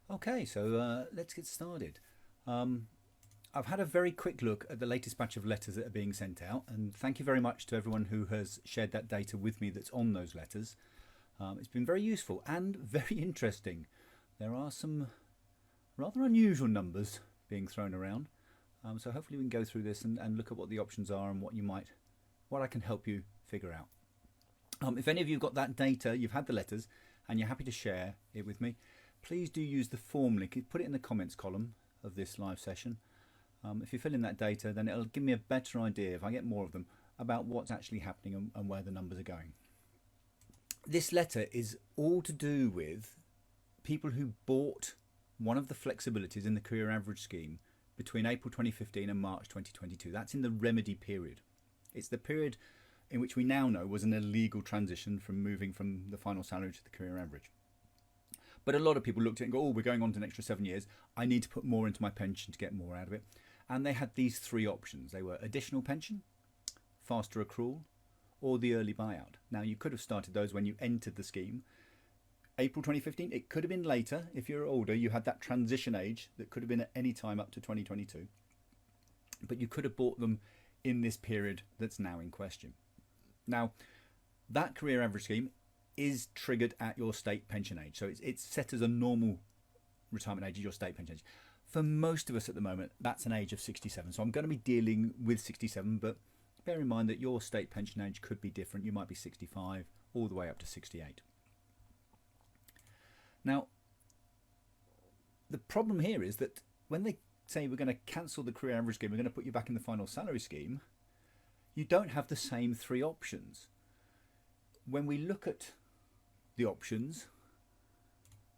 Okay, so let's get started. Um, I've had a very quick look at the latest batch of letters that are being sent out, and thank you very much to everyone who has shared that data with me that's on those letters. It's been very useful and very interesting. There are some rather unusual numbers being thrown around, so hopefully we can go through this and look at what the options are and what I can help you figure out. If any of you have got that data, you've had the letters, and you're happy to share it with me, please do use the form link. Put it in the comments column of this live session. If you fill in that data, then it'll give me a better idea, if I get more of them, about what's actually happening and where the numbers are going. This letter is all to do with people who bought one of the flexibilities in the career average scheme between April 2015 and March 2022. That's in the remedy period. It's the period in which we now know was an illegal transition from moving from the final salary to the career average. But a lot of people looked at it and go, oh, we're going on to an extra 7 years. I need to put more into my pension to get more out of it. And they had these three options. They were additional pension, faster accrual, or the early buyout. Now, you could have started those when you entered the scheme. April 2015, it could have been later. If you're older, you had that transition age that could have been at any time up to 2022. But you could have bought them in this period that's now in question. Now, that career average scheme is triggered at your state pension age. So it's set as a normal retirement age as your state pension age. For most of us at the moment, that's an age of 67. So I'm going to be dealing with 67, but bear in mind that your state pension age could be different. You might be 65 all the way up to 68. Now, the problem here is that when they say we're going to cancel the career average scheme, we're going to put you back in the final salary scheme, you don't have the same three options. When we look at the options,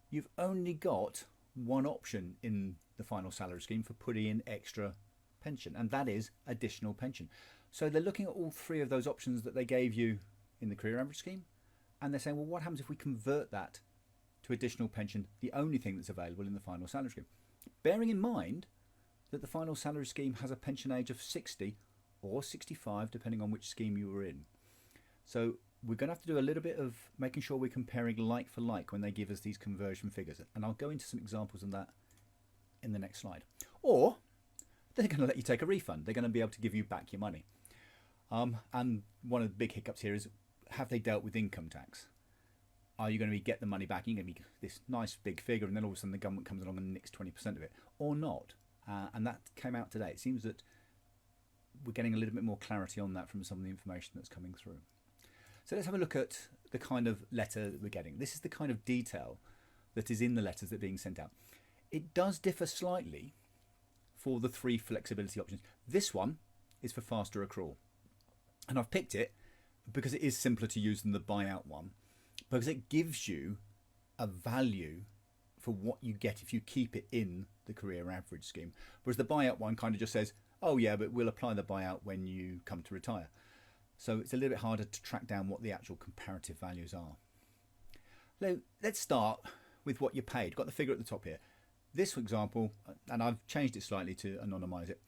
you've only got one option in the final salary scheme for putting in extra pension, and that is additional pension. So they're looking at all three of those options that they gave you in the career average scheme, and they're saying, well, what happens if we convert that to additional pension, the only thing that's available in the final salary scheme? Bearing in mind that the final salary scheme has a pension age of 60 or 65, depending on which scheme you were in. So we're going to have to do a little bit of making sure we're comparing like for like when they give us these conversion figures. And I'll go into some examples of that in the next slide. Or they're going to let you take a refund. They're going to be able to give you back your money. And one of the big hiccups here is, have they dealt with income tax? Are you going to get the money back? You're going to be this nice big figure, and then all of a sudden the government comes along and nicks 20% of it, or not? And that came out today. It seems that we're getting a little bit more clarity on that from some of the information that's coming through. So let's have a look at the kind of letter that we're getting. This is the kind of detail that is in the letters that are being sent out. It does differ slightly for the three flexibility options. This one is for faster accrual. And I've picked it because it is simpler to use than the buyout one, because it gives you a value for what you get if you keep it in the career average scheme. Whereas the buyout one kind of just says, oh yeah, but we'll apply the buyout when you come to retire. So it's a little bit harder to track down what the actual comparative values are. Now, let's start with what you paid. Got the figure at the top here. This example, and I've changed it slightly to anonymise it.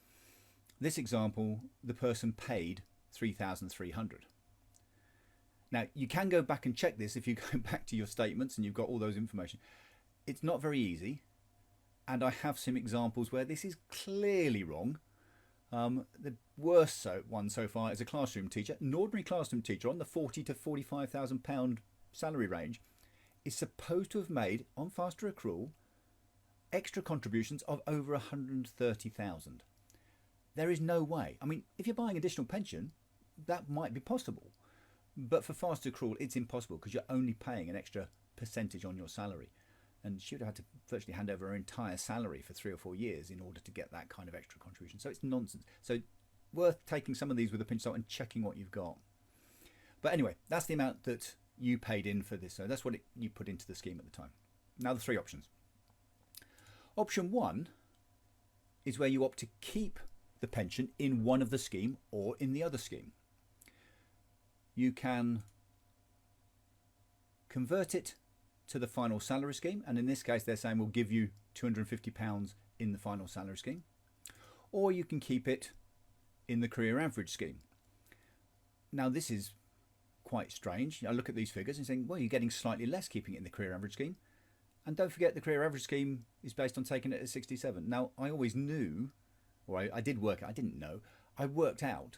This example, the person paid $3,300. Now, you can go back and check this if you go back to your statements and you've got all those information. It's not very easy, and I have some examples where this is clearly wrong. The worst one so far is a classroom teacher. An ordinary classroom teacher on the £40,000 to £45,000 salary range is supposed to have made, on faster accrual, extra contributions of over £130,000. There is no way. I mean, if you're buying additional pension, that might be possible. But for faster accrual, it's impossible because you're only paying an extra percentage on your salary. And she would have had to virtually hand over her entire salary for 3 or 4 years in order to get that kind of extra contribution. So it's nonsense. So worth taking some of these with a pinch of salt and checking what you've got. But anyway, that's the amount that you paid in for this. So that's what you put into the scheme at the time. Now the three options. Option 1 is where you opt to keep the pension in one of the scheme or in the other scheme. You can convert it to the final salary scheme, and in this case they're saying we'll give you £250 in the final salary scheme, or you can keep it in the career average scheme. Now this is quite strange. I look at these figures and saying, well, you're getting slightly less keeping it in the career average scheme, And don't forget, the career average scheme is based on taking it at 67. Now, I always knew, or I did work, I didn't know, I worked out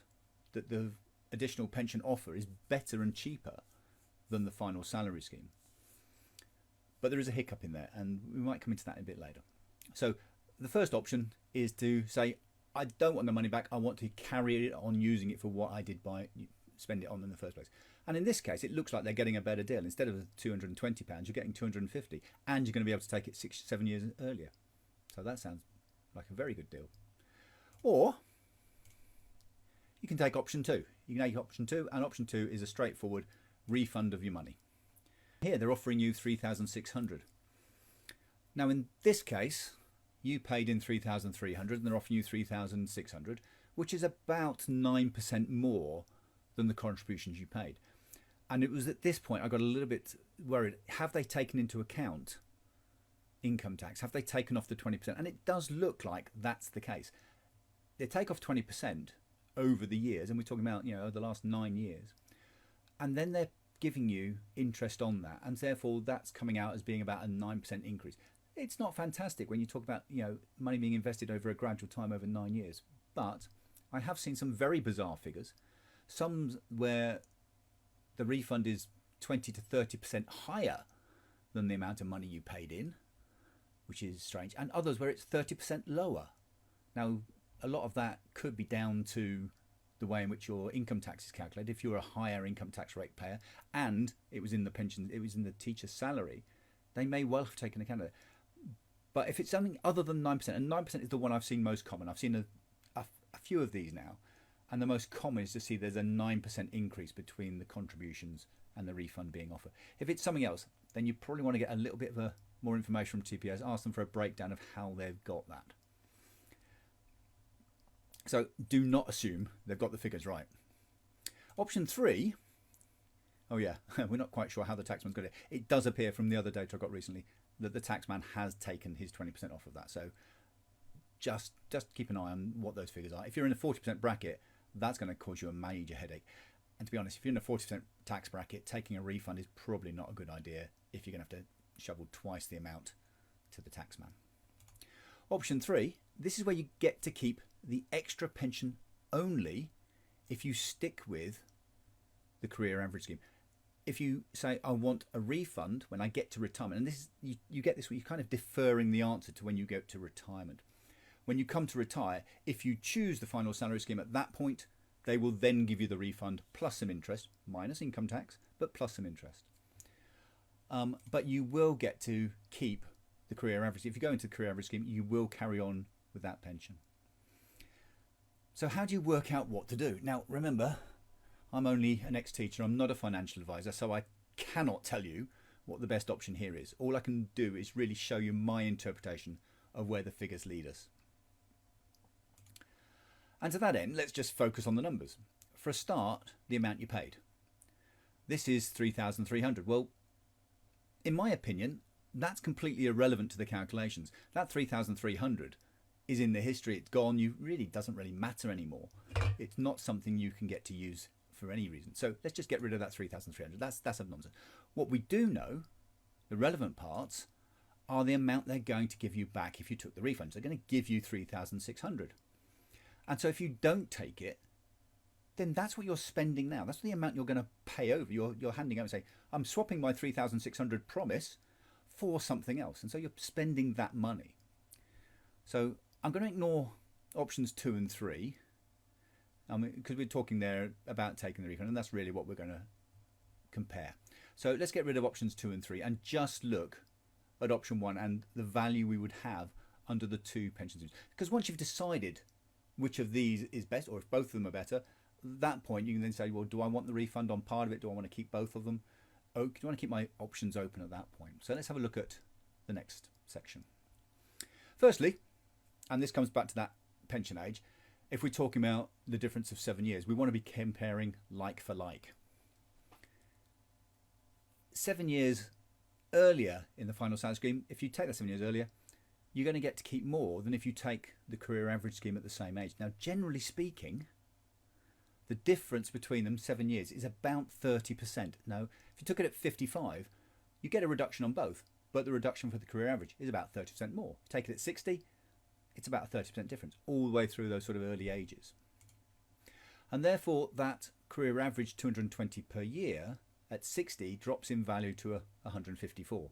that the additional pension offer is better and cheaper than the final salary scheme. But there is a hiccup in there, and we might come into that a bit later. So the first option is to say, I don't want the money back, I want to carry on using it for what I did spend it on in the first place. And in this case, it looks like they're getting a better deal. Instead of £220, you're getting £250, and you're going to be able to take it 7 years earlier. So that sounds like a very good deal. Or you can take option 2. You can take option 2, and option 2 is a straightforward refund of your money. Here they're offering you £3,600. Now in this case, you paid in £3,300 and they're offering you £3,600, which is about 9% more than the contributions you paid. And it was at this point I got a little bit worried. Have they taken into account income tax? Have they taken off the 20%? And it does look like that's the case. They take off 20% over the years, and we're talking about, the last 9 years. And then they're giving you interest on that, and therefore that's coming out as being about a 9% increase. It's not fantastic when you talk about money being invested over a gradual time over 9 years, but I have seen some very bizarre figures, some where the refund is 20 to 30% higher than the amount of money you paid in, which is strange, and others where it's 30% lower. Now a lot of that could be down to the way in which your income tax is calculated. If you're a higher income tax rate payer and it was in the pension, it was in the teacher's salary, they may well have taken account of it. But if it's something other than 9%, and 9% is the one I've seen most common, I've seen a few of these now, and the most common is to see there's a 9% increase between the contributions and the refund being offered. If it's something else, then you probably want to get a little bit of more information from TPS, ask them for a breakdown of how they've got that. So do not assume they've got the figures right. Option 3, oh yeah, we're not quite sure how the taxman's got it. It does appear from the other data I got recently that the taxman has taken his 20% off of that. So just keep an eye on what those figures are. If you're in a 40% bracket, that's going to cause you a major headache. And to be honest, if you're in a 40% tax bracket, taking a refund is probably not a good idea if you're going to have to shovel twice the amount to the taxman. Option 3, this is where you get to keep the extra pension only if you stick with the career average scheme. If you say, I want a refund when I get to retirement, and this is, you get this where you're kind of deferring the answer to when you go to retirement. When you come to retire, if you choose the final salary scheme at that point, they will then give you the refund plus some interest, minus income tax, but plus some interest. But you will get to keep the career average. If you go into the career average scheme, you will carry on with that pension. So how do you work out what to do? Now, remember, I'm only an ex-teacher. I'm not a financial advisor, so I cannot tell you what the best option here is. All I can do is really show you my interpretation of where the figures lead us. And to that end, let's just focus on the numbers. For a start, the amount you paid. This is $3,300. Well, in my opinion, that's completely irrelevant to the calculations. That $3,300 is in the history, it's gone, doesn't really matter anymore. It's not something you can get to use for any reason. So let's just get rid of that 3,300. That's a nonsense. What we do know, the relevant parts, are the amount they're going to give you back if you took the refund. So they're going to give you 3,600. And so if you don't take it, then that's what you're spending now. That's the amount you're going to pay over. You're handing over and saying, I'm swapping my 3,600 promise for something else. And so you're spending that money. So I'm going to ignore options 2 and 3 because we're talking there about taking the refund, and that's really what we're going to compare. So let's get rid of options 2 and 3 and just look at option 1 and the value we would have under the 2 pension schemes. Because once you've decided which of these is best, or if both of them are better, at that point you can then say, well, do I want the refund on part of it? Do I want to keep both of them? Do I want to keep my options open at that point? So let's have a look at the next section. Firstly, and this comes back to that pension age, if we're talking about the difference of 7 years, we want to be comparing like for like. 7 years earlier in the final salary scheme, if you take that 7 years earlier, you're going to get to keep more than if you take the career average scheme at the same age. Now, generally speaking, the difference between them, 7 years, is about 30%. Now, if you took it at 55, you get a reduction on both. but the reduction for the career average is about 30% more. Take it at 60, it's about a 30% difference all the way through those sort of early ages. And therefore that career average 220 per year at 60 drops in value to 154.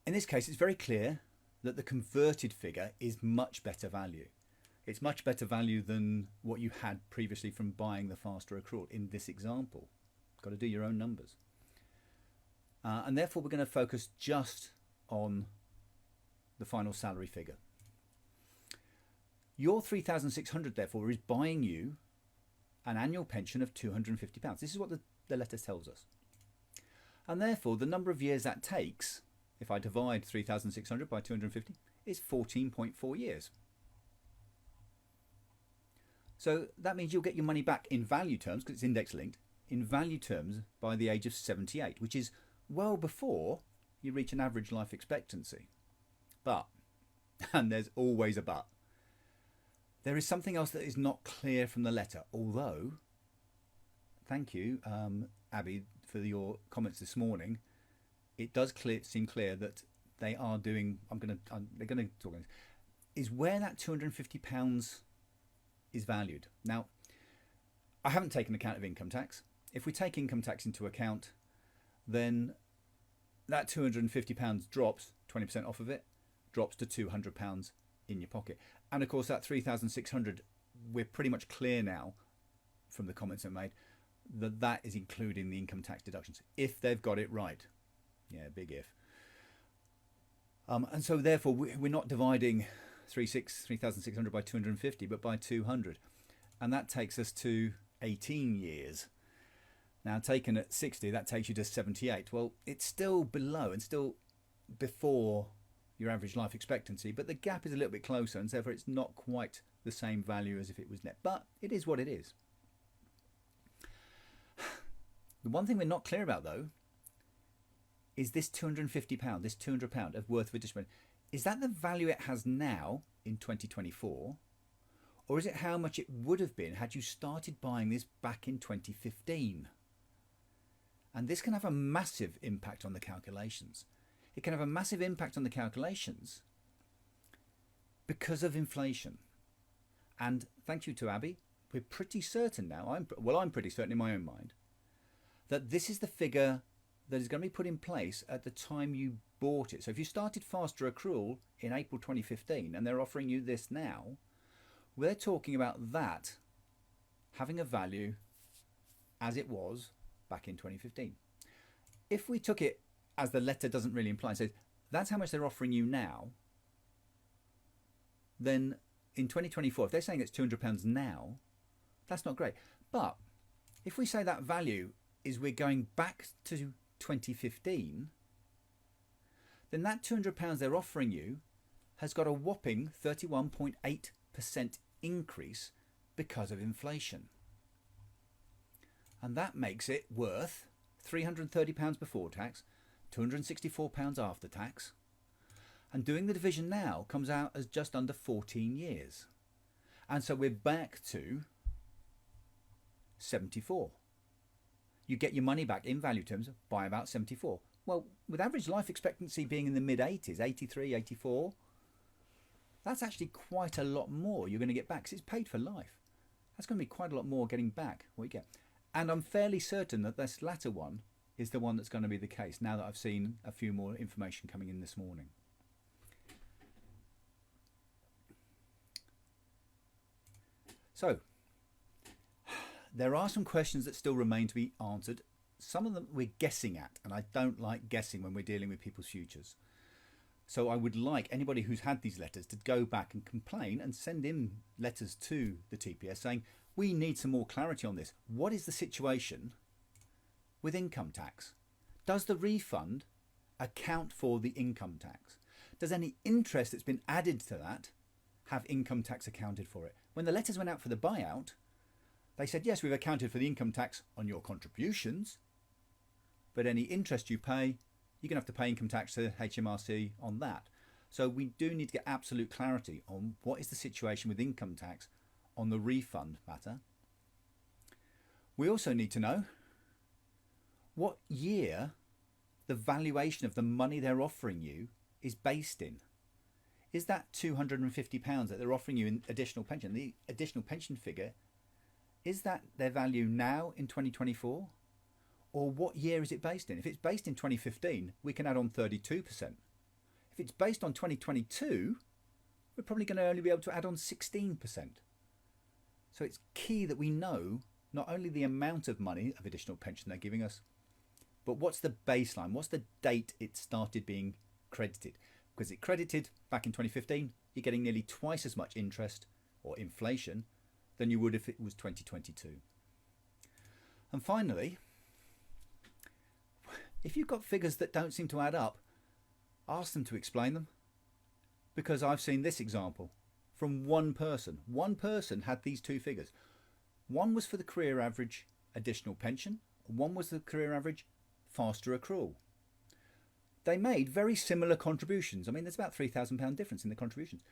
In this case, it's very clear that the converted figure is much better value. It's much better value than what you had previously from buying the faster accrual in this example. Got to do your own numbers. And therefore we're going to focus just on the final salary figure. Your 3,600 therefore is buying you an annual pension of £250. This is what the letter tells us. And therefore the number of years that takes, if I divide 3,600 by 250, is 14.4 years. So that means you'll get your money back in value terms, because it's index linked, in value terms by the age of 78, which is well before you reach an average life expectancy. But, and there's always a but, there is something else that is not clear from the letter, although, thank you, Abby, for your comments this morning. It does seem clear that they are doing, they're going to talk about this, is where that £250 is valued. Now, I haven't taken account of income tax. If we take income tax into account, then that £250 drops, 20% off of it, drops to £200 in your pocket. And of course that 3,600, we're pretty much clear now from the comments I made that that is including the income tax deductions, if they've got it right. Yeah, big if. And so therefore we're not dividing 3,600 by 250, but by 200. And that takes us to 18 years. Now taken at 60, that takes you to 78. Well, it's still below and still before your average life expectancy, but the gap is a little bit closer, and therefore it's not quite the same value as if it was net. But it is what it is. The one thing we're not clear about though is this £250, this £200 of worth of additional, is that the value it has now in 2024, or is it how much it would have been had you started buying this back in 2015? And this can have a massive impact on the calculations. It can have a massive impact on the calculations because of inflation. And thank you to Abby, we're pretty certain now, I'm pretty certain in my own mind, that this is the figure that is going to be put in place at the time you bought it. So if you started faster accrual in April 2015 and they're offering you this now, we're talking about that having a value as it was back in 2015. If we took it as the letter doesn't really imply, so that's how much they're offering you now, then in 2024, if they're saying it's £200 now, that's not great. But if we say that value is we're going back to 2015, then that £200 they're offering you has got a whopping 31.8% increase because of inflation. And that makes it worth £330 before tax, £264 after tax. And doing the division now comes out as just under 14 years. And so we're back to 74. You get your money back in value terms by about 74. Well, with average life expectancy being in the mid-80s, 83, 84, that's actually quite a lot more you're going to get back because it's paid for life. That's going to be quite a lot more getting back what you get. And I'm fairly certain that this latter one is the one that's going to be the case now that I've seen a few more information coming in this morning. So, there are some questions that still remain to be answered. Some of them we're guessing at, and I don't like guessing when we're dealing with people's futures. So I would like anybody who's had these letters to go back and complain and send in letters to the TPS saying, we need some more clarity on this. What is the situation with income tax? Does the refund account for the income tax? Does any interest that's been added to that have income tax accounted for it? When the letters went out for the buyout, they said, yes, we've accounted for the income tax on your contributions, but any interest you pay, you're going to have to pay income tax to HMRC on that. So we do need to get absolute clarity on what is the situation with income tax on the refund matter. We also need to know what year the valuation of the money they're offering you is based in. Is that £250 that they're offering you in additional pension, the additional pension figure, is that their value now in 2024? Or what year is it based in? If it's based in 2015, we can add on 32%. If it's based on 2022, we're probably going to only be able to add on 16%. So it's key that we know not only the amount of money of additional pension they're giving us, but what's the baseline? What's the date it started being credited? Because it credited back in 2015, you're getting nearly twice as much interest or inflation than you would if it was 2022. And finally, if you've got figures that don't seem to add up, ask them to explain them. Because I've seen this example from one person. One person had these two figures. One was for the career average additional pension. One was the career average faster accrual. They made very similar contributions. I mean, there's about £3,000 difference in the contributions.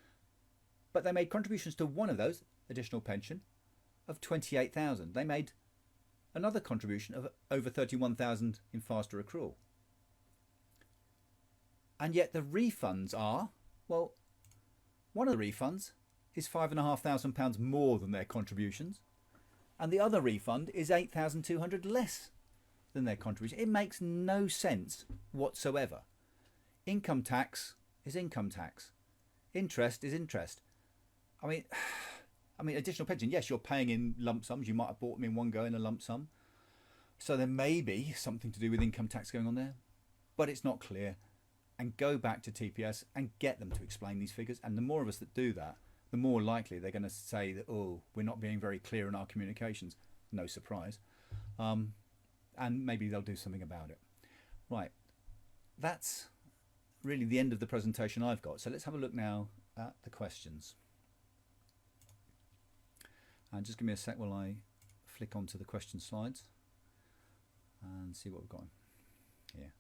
But they made contributions to one of those, additional pension, of 28,000. They made another contribution of over 31,000 in faster accrual. And yet the refunds are, well, one of the refunds is £5,500 more than their contributions, and the other refund is 8,200 less than their contribution. It makes no sense whatsoever. Income tax is income tax. Interest is interest. I mean, additional pension, yes, you're paying in lump sums. You might have bought them in one go in a lump sum. So there may be something to do with income tax going on there, but it's not clear. And go back to TPS and get them to explain these figures. And the more of us that do that, the more likely they're going to say that, oh, we're not being very clear in our communications. No surprise. And maybe they'll do something about it. Right, that's really the end of the presentation I've got. So let's have a look now at the questions. And just give me a sec while I flick onto the question slides and see what we've got here.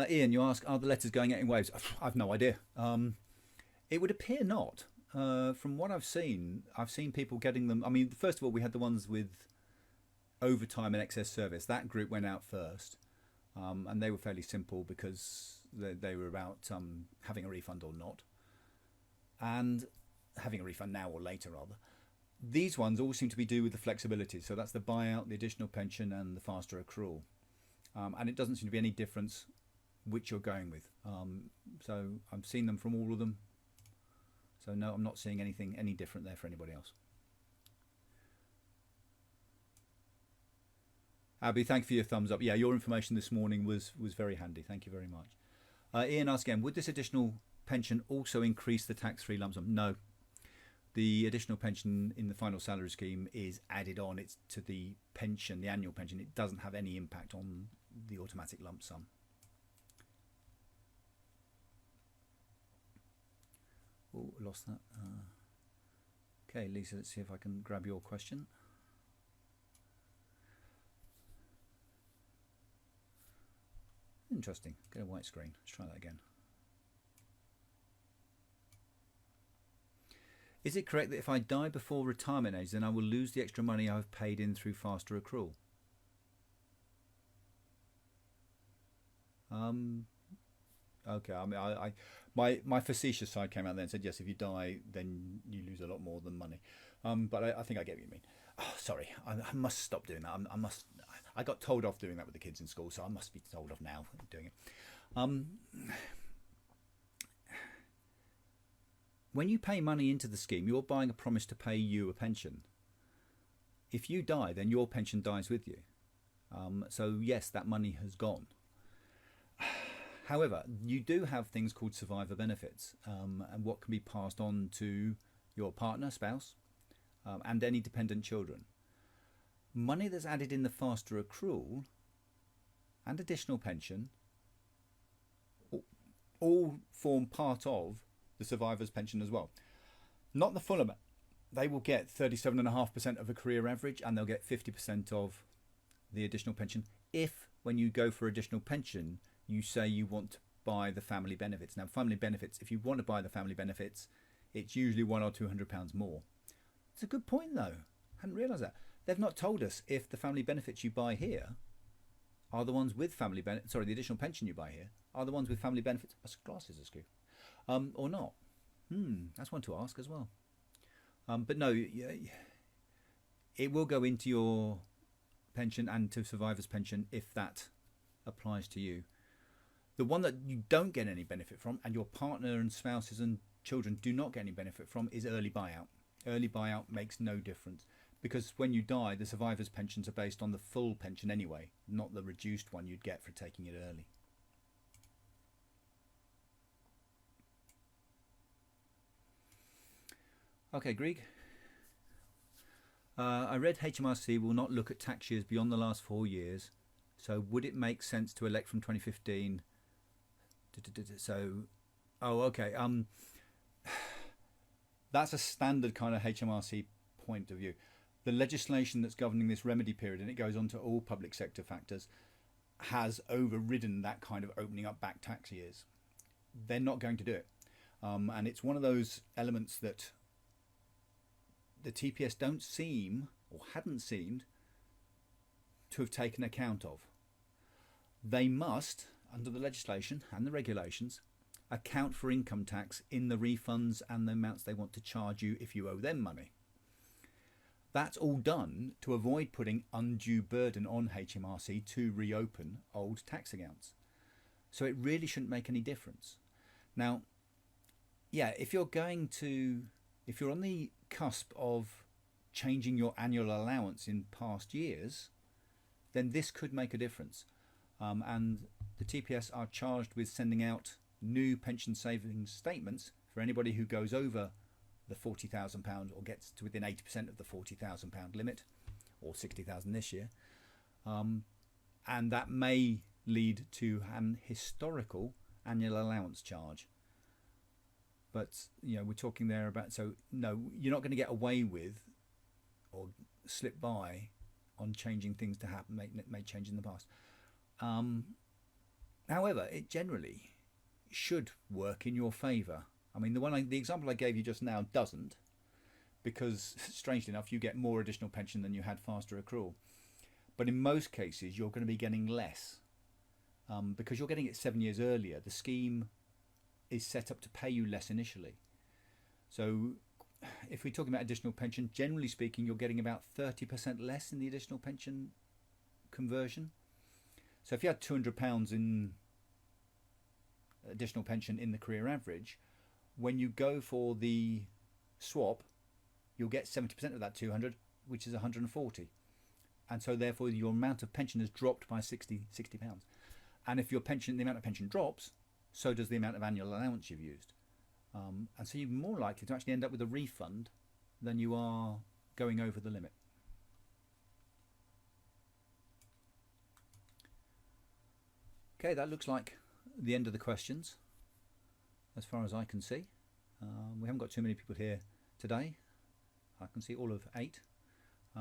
Ian, you ask, are the letters going out in waves? I've no idea. It would appear not. From what I've seen people getting them. I mean, first of all, we had the ones with overtime and excess service. That group went out first, and they were fairly simple because they were about having a refund or not, and having a refund now or later rather. These ones all seem to be due with the flexibility. So that's the buyout, the additional pension, and the faster accrual. And it doesn't seem to be any difference which you're going with. So I've seen them from all of them. So no, I'm not seeing anything any different there for anybody else. Abby, thank you for your thumbs up. Yeah, your information this morning was very handy. Thank you very much. Ian asks again, would this additional pension also increase the tax-free lump sum? No. The additional pension in the final salary scheme is added on. It's to the pension, the annual pension. It doesn't have any impact on the automatic lump sum. Oh, lost that. Okay, Lisa, let's see if I can grab your question. Interesting. Get a white screen. Let's try that again. Is it correct that if I die before retirement age, then I will lose the extra money I've paid in through faster accrual? Okay, I mean, my facetious side came out then and said, yes, if you die, then you lose a lot more than money. But I think I get what you mean. Oh, sorry, I must stop doing that. I got told off doing that with the kids in school, so I must be told off now doing it. When you pay money into the scheme, you're buying a promise to pay you a pension. If you die, then your pension dies with you. So yes, that money has gone. However, you do have things called survivor benefits, and what can be passed on to your partner, spouse, and any dependent children. Money that's added in the faster accrual and additional pension all form part of the survivor's pension as well. Not the full amount. They will get 37.5% of a career average, and they'll get 50% of the additional pension if, when you go for additional pension, you say you want to buy the family benefits. Now, family benefits, if you want to buy the family benefits, it's usually £100 or £200 more. It's a good point though. Hadn't realised that. They've not told us if the family benefits you buy here are the ones with family benefit. Sorry, the additional pension you buy here are the ones with family benefits. Glasses are screw. Or not. That's one to ask as well. But no, it will go into your pension and to survivor's pension if that applies to you. The one that you don't get any benefit from, and your partner and spouses and children do not get any benefit from, is early buyout. Early buyout makes no difference because when you die, the survivor's pensions are based on the full pension anyway, not the reduced one you'd get for taking it early. Okay, Greg. I read HMRC will not look at tax years beyond the last 4 years. So would it make sense to elect from 2015? So, okay. That's a standard kind of HMRC point of view. The legislation that's governing this remedy period, and it goes on to all public sector factors, has overridden that kind of opening up back tax years. They're not going to do it. And it's one of those elements that the TPS don't seem, or hadn't seemed, to have taken account of. They must, under the legislation and the regulations, account for income tax in the refunds and the amounts they want to charge you if you owe them money. That's all done to avoid putting undue burden on HMRC to reopen old tax accounts. So it really shouldn't make any difference. Now, yeah, if you're on the cusp of changing your annual allowance in past years, then this could make a difference. And the TPS are charged with sending out new pension savings statements for anybody who goes over the £40,000 or gets to within 80% of the £40,000 limit, or £60,000 this year. And that may lead to an historical annual allowance charge. But we're talking there about, so no, you're not going to get away with or slip by on changing things to happen, made change in the past. However, it generally should work in your favour. I mean, the example I gave you just now doesn't, because strangely enough, you get more additional pension than you had faster accrual. But in most cases, you're going to be getting less because you're getting it 7 years earlier. The scheme is set up to pay you less initially. So if we're talking about additional pension, generally speaking, you're getting about 30% less in the additional pension conversion. So if you had £200 in additional pension in the career average, when you go for the swap, you'll get 70% of that 200, which is 140. And so therefore your amount of pension has dropped by £60. And if the amount of pension drops, so does the amount of annual allowance you've used. And so you're more likely to actually end up with a refund than you are going over the limit. Okay, that looks like the end of the questions, as far as I can see. We haven't got too many people here today. I can see all of 8.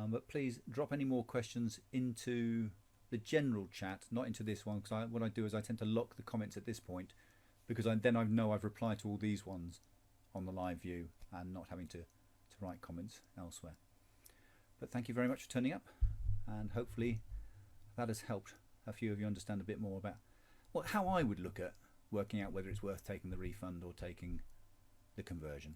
But please drop any more questions into the general chat, not into this one, because what I do is I tend to lock the comments at this point, because then I know I've replied to all these ones on the live view and not having to write comments elsewhere. But thank you very much for turning up, and hopefully that has helped a few of you understand a bit more about how I would look at working out whether it's worth taking the refund or taking the conversion.